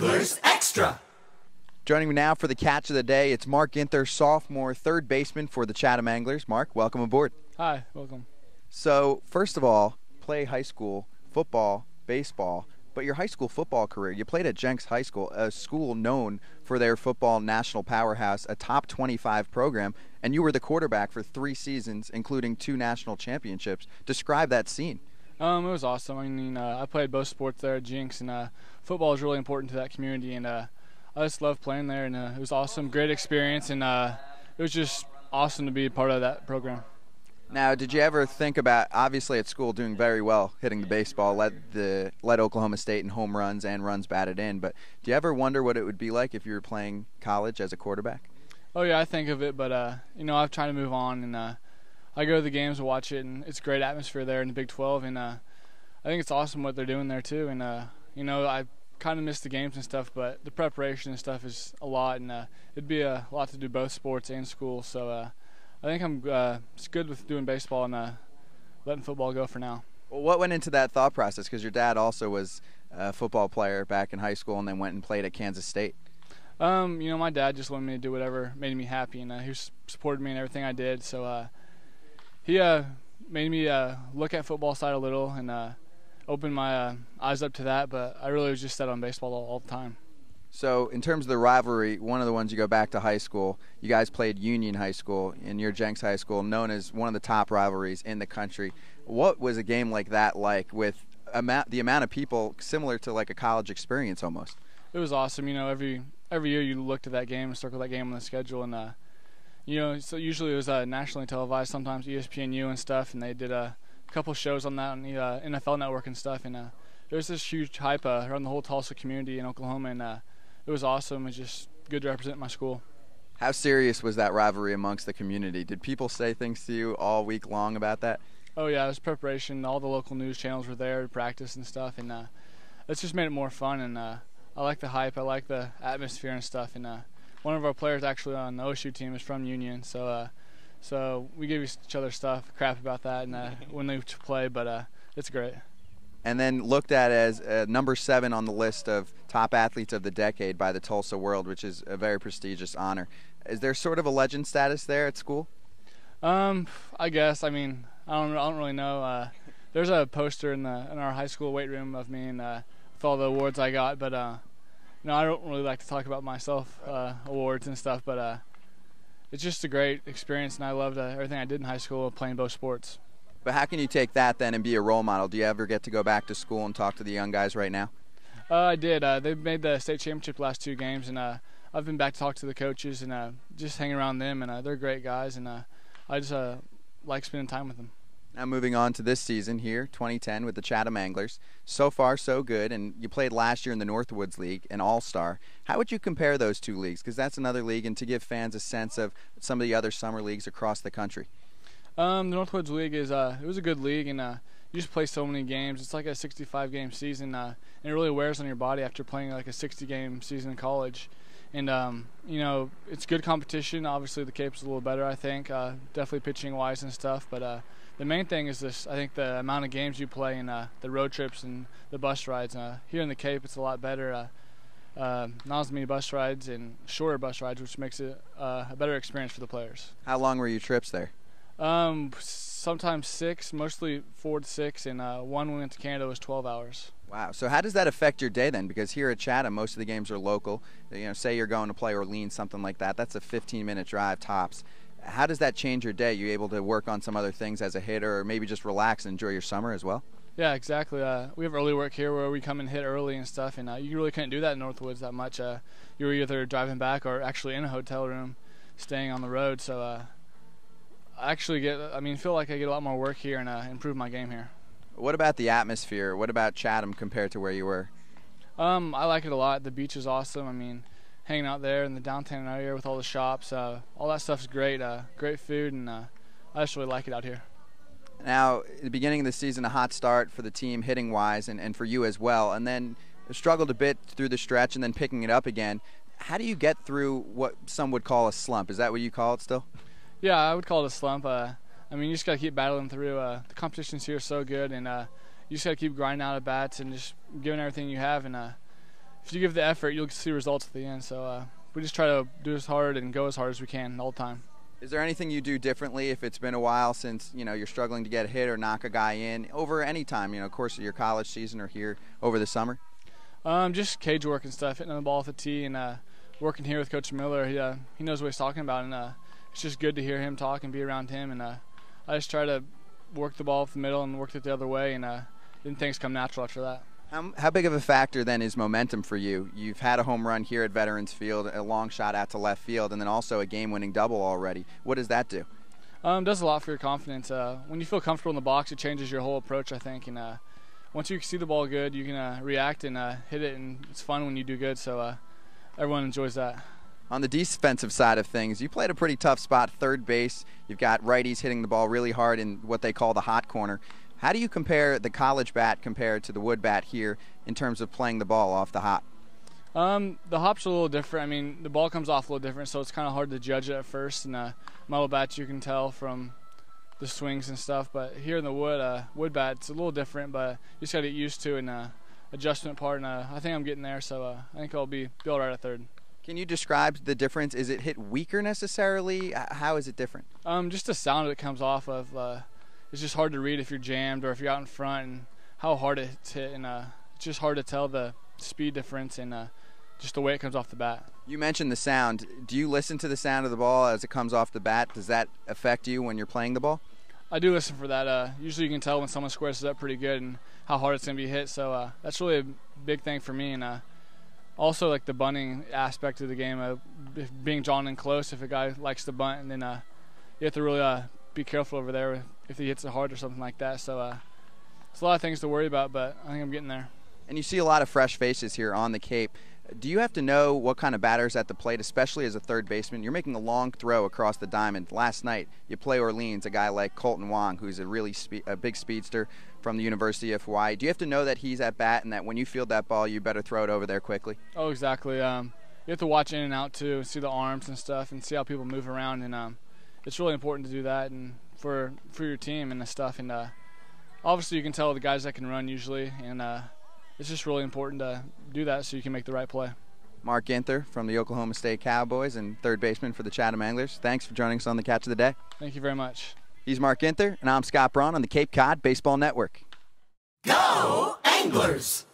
Anglers Extra. Joining me now for the catch of the day, it's Mark Ginther, sophomore, third baseman for the Chatham Anglers. Mark, welcome aboard. Hi, welcome. So, first of all, play high school football, baseball, but your high school football career, you played at Jenks High School, a school known for their football national powerhouse, a top 25 program, and you were the quarterback for 3 seasons, including 2 national championships. Describe that scene. It was awesome. I mean, I played both sports there at Jenks, and football is really important to that community, and I just loved playing there, and it was awesome, great experience, and it was just awesome to be a part of that program. Now, did you ever think about, obviously at school doing very well, hitting the baseball, led Oklahoma State in home runs and runs batted in, but do you ever wonder what it would be like if you were playing college as a quarterback? Oh yeah, I think of it, but I've tried to move on, and I go to the games and watch it, and it's a great atmosphere there in the Big 12, and I think it's awesome what they're doing there too, and I kind of miss the games and stuff, but the preparation and stuff is a lot, and it'd be a lot to do both sports and school, so I think I'm it's good with doing baseball and letting football go for now. Well, what went into that thought process? Because your dad also was a football player back in high school and then went and played at Kansas State. My dad just wanted me to do whatever made me happy, and he supported me in everything I did, so he made me look at football side a little and opened my eyes up to that, but I really was just set on baseball all the time. So in terms of the rivalry, one of the ones you go back to high school, you guys played Union High School in your Jenks High School, known as one of the top rivalries in the country. What was a game like that like with the amount of people similar to like a college experience almost? It was awesome. Every year you looked at that game and circled that game on the schedule, and so usually it was nationally televised, sometimes ESPNU and stuff, and they did a couple shows on that on the NFL Network and stuff, and there was this huge hype around the whole Tulsa community in Oklahoma, and it was awesome. It was just good to represent my school. How serious was that rivalry amongst the community? Did people say things to you all week long about that? Oh yeah, it was preparation. All the local news channels were there to practice and stuff, and it's just made it more fun, and I like the hype. I like the atmosphere and stuff, and one of our players actually on the OSU team is from Union, so we give each other crap about that, and when they play, but it's great. And then looked at as number 7 on the list of top athletes of the decade by the Tulsa World, which is a very prestigious honor. Is there sort of a legend status there at school? I guess. I mean, I don't really know. There's a poster in our high school weight room of me and with all the awards I got, but I don't really like to talk about myself awards and stuff. But it's just a great experience, and I loved everything I did in high school, playing both sports. But how can you take that then and be a role model? Do you ever get to go back to school and talk to the young guys right now? I did. They made the state championship the last 2 games, and I've been back to talk to the coaches and just hang around them, and they're great guys, and I just like spending time with them. Now moving on to this season here, 2010 with the Chatham Anglers. So far, so good, and you played last year in the Northwoods League, an all-star. How would you compare those 2 leagues? Because that's another league, and to give fans a sense of some of the other summer leagues across the country. The Northwoods League it was a good league, and you just play so many games. It's like a 65-game season, and it really wears on your body after playing like a 60-game season in college. And it's good competition. Obviously, the Cape's a little better, I think, definitely pitching-wise and stuff. But the main thing is I think the amount of games you play and the road trips and the bus rides. Here in the Cape, it's a lot better. Not as many bus rides and shorter bus rides, which makes it a better experience for the players. How long were your trips there? Sometimes 6, mostly 4 to 6, and one we went to Canada was 12 hours. Wow. So how does that affect your day then? Because here at Chatham, most of the games are local. Say you're going to play Orleans, something like that. That's a 15-minute drive tops. How does that change your day? You able to work on some other things as a hitter, or maybe just relax and enjoy your summer as well? Yeah, exactly. We have early work here where we come and hit early and stuff, and you really couldn't do that in Northwoods that much. You were either driving back or actually in a hotel room, staying on the road. So I actually feel like I get a lot more work here and improve my game here. What about the atmosphere? What about Chatham compared to where you were? I like it a lot. The beach is awesome. I mean, hanging out there in the downtown area with all the shops, all that stuff's great. Great food, and I just really like it out here. Now, at the beginning of the season, a hot start for the team hitting-wise and for you as well, and then struggled a bit through the stretch and then picking it up again. How do you get through what some would call a slump? Is that what you call it still? Yeah, I would call it a slump. You just got to keep battling through. The competition's here is so good, and you just got to keep grinding out at bats and just giving everything you have. And if you give the effort, you'll see results at the end. So we just try to do as hard and go as hard as we can all the time. Is there anything you do differently if it's been a while since, you're struggling to get a hit or knock a guy in over any time, course of your college season or here over the summer? Just cage work and stuff, hitting the ball off the tee and working here with Coach Miller. He knows what he's talking about, and it's just good to hear him talk and be around him. And I just try to work the ball up the middle and work it the other way, and then things come natural after that. How big of a factor then is momentum for you? You've had a home run here at Veterans Field, a long shot out to left field, and then also a game-winning double already. What does that do? It does a lot for your confidence. When you feel comfortable in the box, it changes your whole approach, I think. And once you see the ball good, you can react and hit it, and it's fun when you do good. So everyone enjoys that. On the defensive side of things, you played a pretty tough spot, third base. You've got righties hitting the ball really hard in what they call the hot corner. How do you compare the college bat compared to the wood bat here in terms of playing the ball off the hop? The hop's a little different. I mean, the ball comes off a little different, so it's kind of hard to judge it at first. And my little bat, you can tell from the swings and stuff. But here in the wood bat, it's a little different, but you just got to get used to an adjustment part. And I think I'm getting there, so I think I'll be all right at third. Can you describe the difference? Is it hit weaker necessarily? How is it different? Just the sound it comes off of. It's just hard to read if you're jammed or if you're out in front and how hard it's hit. And it's just hard to tell the speed difference and just the way it comes off the bat. You mentioned the sound. Do you listen to the sound of the ball as it comes off the bat? Does that affect you when you're playing the ball? I do listen for that. Usually you can tell when someone squares it up pretty good and how hard it's going to be hit. So that's really a big thing for me. And also like the bunting aspect of the game, being drawn in close. If a guy likes to bunt, and then you have to really be careful over there if he hits it hard or something like that. So it's a lot of things to worry about, but I think I'm getting there. And you see a lot of fresh faces here on the Cape. Do you have to know what kind of batter's at the plate, especially as a third baseman? You're making a long throw across the diamond. Last night, you play Orleans, a guy like Colton Wong, who's a big speedster from the University of Hawaii. Do you have to know that he's at bat and that when you field that ball, you better throw it over there quickly? Oh, exactly. You have to watch in and out, too, see the arms and stuff, and see how people move around. And it's really important to do that and for your team and the stuff. And obviously, you can tell the guys that can run usually, and it's just really important to do that so you can make the right play. Mark Ginther from the Oklahoma State Cowboys and third baseman for the Chatham Anglers. Thanks for joining us on the Catch of the Day. Thank you very much. He's Mark Ginther, and I'm Scott Braun on the Cape Cod Baseball Network. Go Anglers!